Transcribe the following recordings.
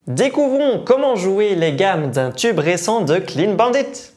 Découvrons comment jouer les gammes d'un tube récent de Clean Bandit.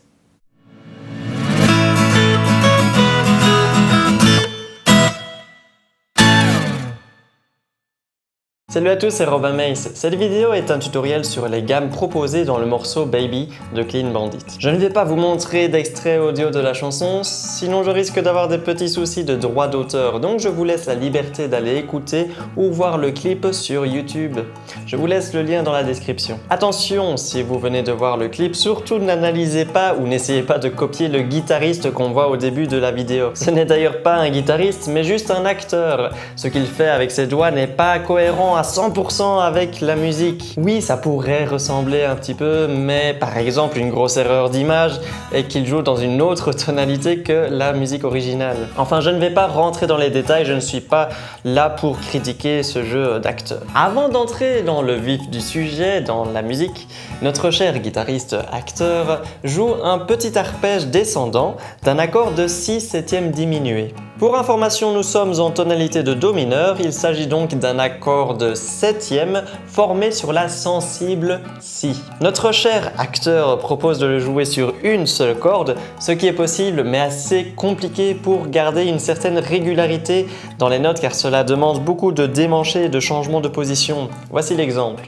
Salut à tous, c'est Robin Mace. Cette vidéo est un tutoriel sur les gammes proposées dans le morceau Baby de Clean Bandit. Je ne vais pas vous montrer d'extrait audio de la chanson, sinon je risque d'avoir des petits soucis de droit d'auteur, donc je vous laisse la liberté d'aller écouter ou voir le clip sur YouTube. Je vous laisse le lien dans la description. Attention, si vous venez de voir le clip, surtout n'analysez pas ou n'essayez pas de copier le guitariste qu'on voit au début de la vidéo. Ce n'est d'ailleurs pas un guitariste, mais juste un acteur. Ce qu'il fait avec ses doigts n'est pas cohérent à 100% avec la musique. Oui, ça pourrait ressembler un petit peu, mais par exemple une grosse erreur d'image est qu'il joue dans une autre tonalité que la musique originale. Enfin, je ne vais pas rentrer dans les détails, je ne suis pas là pour critiquer ce jeu d'acteur. Avant d'entrer dans le vif du sujet, dans la musique, notre cher guitariste-acteur joue un petit arpège descendant d'un accord de si septième diminué. Pour information, nous sommes en tonalité de Do mineur, il s'agit donc d'un accord de septième formé sur la sensible Si. Notre cher acteur propose de le jouer sur une seule corde, ce qui est possible mais assez compliqué pour garder une certaine régularité dans les notes car cela demande beaucoup de démanchés et de changements de position. Voici l'exemple.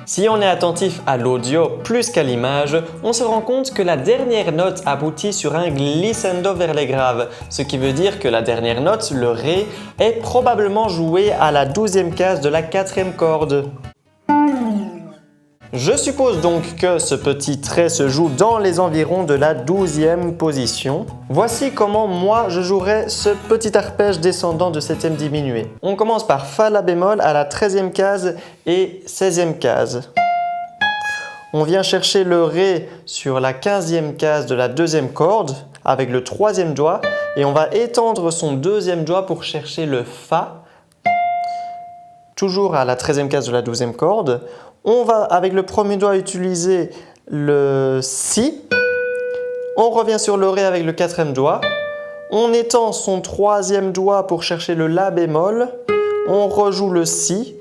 Si on est attentif à l'audio plus qu'à l'image, on se rend compte que la dernière note aboutit sur un glissando vers les graves, ce qui veut dire que la dernière note, le Ré, est probablement jouée à la 12e case de la 4e corde. Je suppose donc que ce petit trait se joue dans les environs de la 12e position. Voici comment moi je jouerais ce petit arpège descendant de 7e diminué. On commence par Fa La bémol à la 13e case et 16e case. On vient chercher le Ré sur la 15e case de la 2e corde avec le 3e doigt et on va étendre son 2e doigt pour chercher le Fa, toujours à la 13e case de la 12e corde. On va avec le premier doigt utiliser le Si. On revient sur le Ré avec le 4e doigt. On étend son 3e doigt pour chercher le La bémol. On rejoue le Si.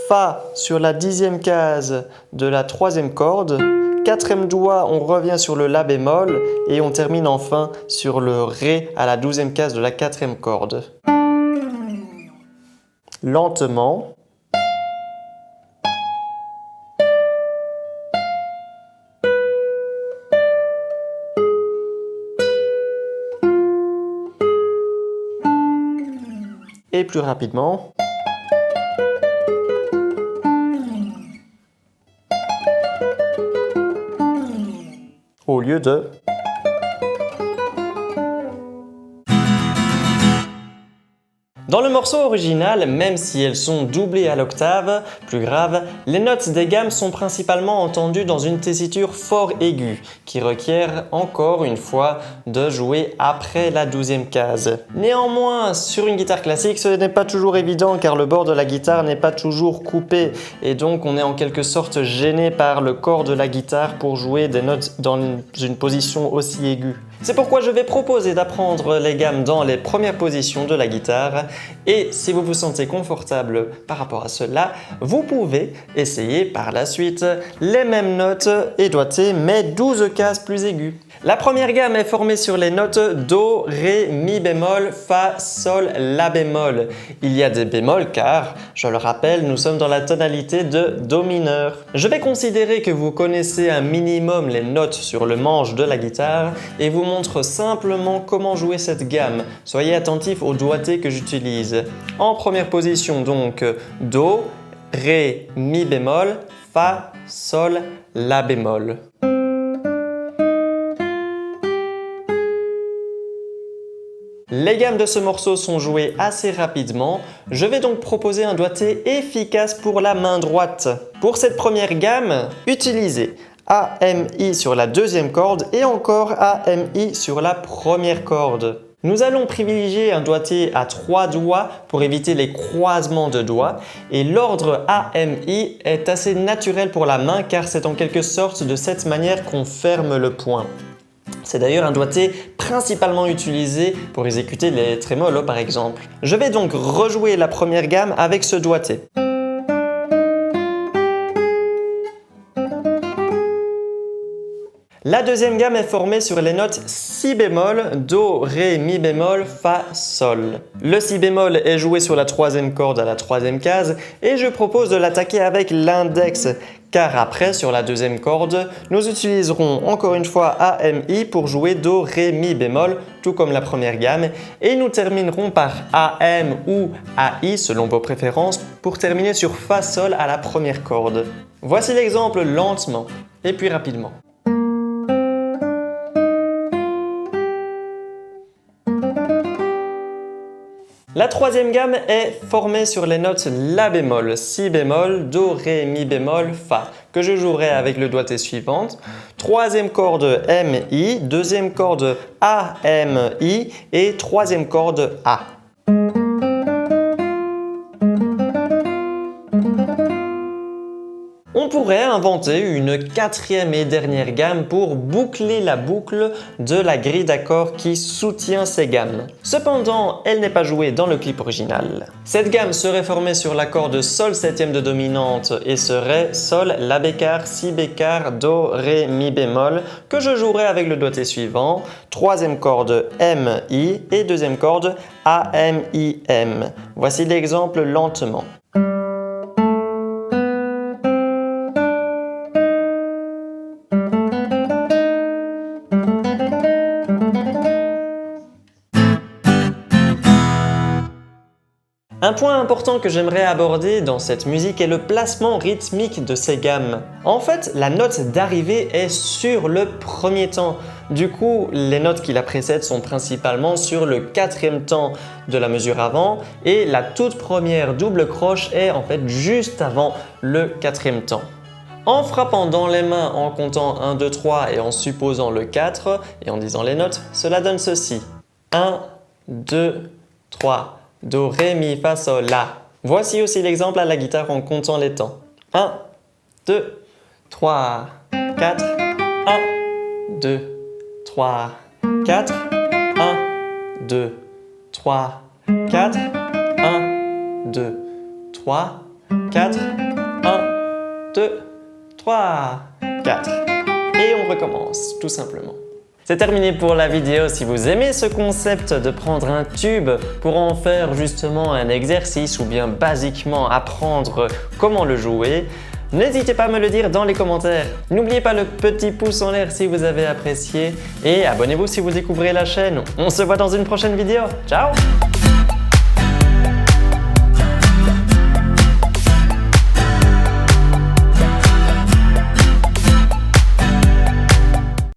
Fa sur la 10e case de la 3e corde. 4e doigt, on revient sur le La bémol. Et on termine enfin sur le Ré à la 12e case de la 4e corde. Lentement. Et plus rapidement. Au lieu de... Dans le morceau original, même si elles sont doublées à l'octave, plus grave, les notes des gammes sont principalement entendues dans une tessiture fort aiguë, qui requiert encore une fois de jouer après la 12e case. Néanmoins, sur une guitare classique, ce n'est pas toujours évident car le bord de la guitare n'est pas toujours coupé et donc on est en quelque sorte gêné par le corps de la guitare pour jouer des notes dans une position aussi aiguë. C'est pourquoi je vais proposer d'apprendre les gammes dans les premières positions de la guitare et si vous vous sentez confortable par rapport à cela, vous pouvez essayer par la suite les mêmes notes et doigtées mais 12 cases plus aiguës. La première gamme est formée sur les notes Do, Ré, Mi bémol, Fa, Sol, La bémol. Il y a des bémols car, je le rappelle, nous sommes dans la tonalité de Do mineur. Je vais considérer que vous connaissez un minimum les notes sur le manche de la guitare et vous montre simplement comment jouer cette gamme. Soyez attentifs aux doigtés que j'utilise. En première position donc Do, Ré, Mi bémol, Fa, Sol, La bémol. Les gammes de ce morceau sont jouées assez rapidement, je vais donc proposer un doigté efficace pour la main droite. Pour cette première gamme, utilisez A-M-I sur la 2e corde et encore A-M-I sur la première corde. Nous allons privilégier un doigté à 3 doigts pour éviter les croisements de doigts et l'ordre A-M-I est assez naturel pour la main car c'est en quelque sorte de cette manière qu'on ferme le poing. C'est d'ailleurs un doigté principalement utilisé pour exécuter les trémolos par exemple. Je vais donc rejouer la première gamme avec ce doigté. La deuxième gamme est formée sur les notes si bémol, do, ré, mi bémol, fa, sol. Le si bémol est joué sur la troisième corde à la troisième case et je propose de l'attaquer avec l'index car après sur la deuxième corde, nous utiliserons encore une fois AMI pour jouer do, ré, mi bémol tout comme la première gamme et nous terminerons par AM ou AI selon vos préférences pour terminer sur fa, sol à la première corde. Voici l'exemple lentement et puis rapidement. La troisième gamme est formée sur les notes La bémol, Si bémol, Do, Ré, Mi bémol, Fa, que je jouerai avec le doigté suivant. Troisième corde Mi, deuxième corde AMI et troisième corde A. On pourrait inventer une quatrième et dernière gamme pour boucler la boucle de la grille d'accords qui soutient ces gammes. Cependant, elle n'est pas jouée dans le clip original. Cette gamme serait formée sur l'accord de Sol septième de dominante et serait Sol, La bécard, Si bécard, Do, Ré, Mi bémol que je jouerai avec le doigté suivant, troisième corde MI et deuxième corde AMIM. Voici l'exemple lentement. Un point important que j'aimerais aborder dans cette musique est le placement rythmique de ces gammes. En fait, la note d'arrivée est sur le premier temps. Du coup, les notes qui la précèdent sont principalement sur le quatrième temps de la mesure avant et la toute première double croche est en fait juste avant le quatrième temps. En frappant dans les mains en comptant 1, 2, 3 et en supposant le 4 et en disant les notes, cela donne ceci. 1, 2, 3. Do, Ré, Mi, Fa, Sol, La. Voici aussi l'exemple à la guitare en comptant les temps. 1, 2, 3, 4, 1, 2, 3, 4, 1, 2, 3, 4, 1, 2, 3, 4, 1, 2, 3, 4. Et on recommence, tout simplement. C'est terminé pour la vidéo. Si vous aimez ce concept de prendre un tube pour en faire justement un exercice ou bien basiquement apprendre comment le jouer, n'hésitez pas à me le dire dans les commentaires. N'oubliez pas le petit pouce en l'air si vous avez apprécié et abonnez-vous si vous découvrez la chaîne. On se voit dans une prochaine vidéo. Ciao!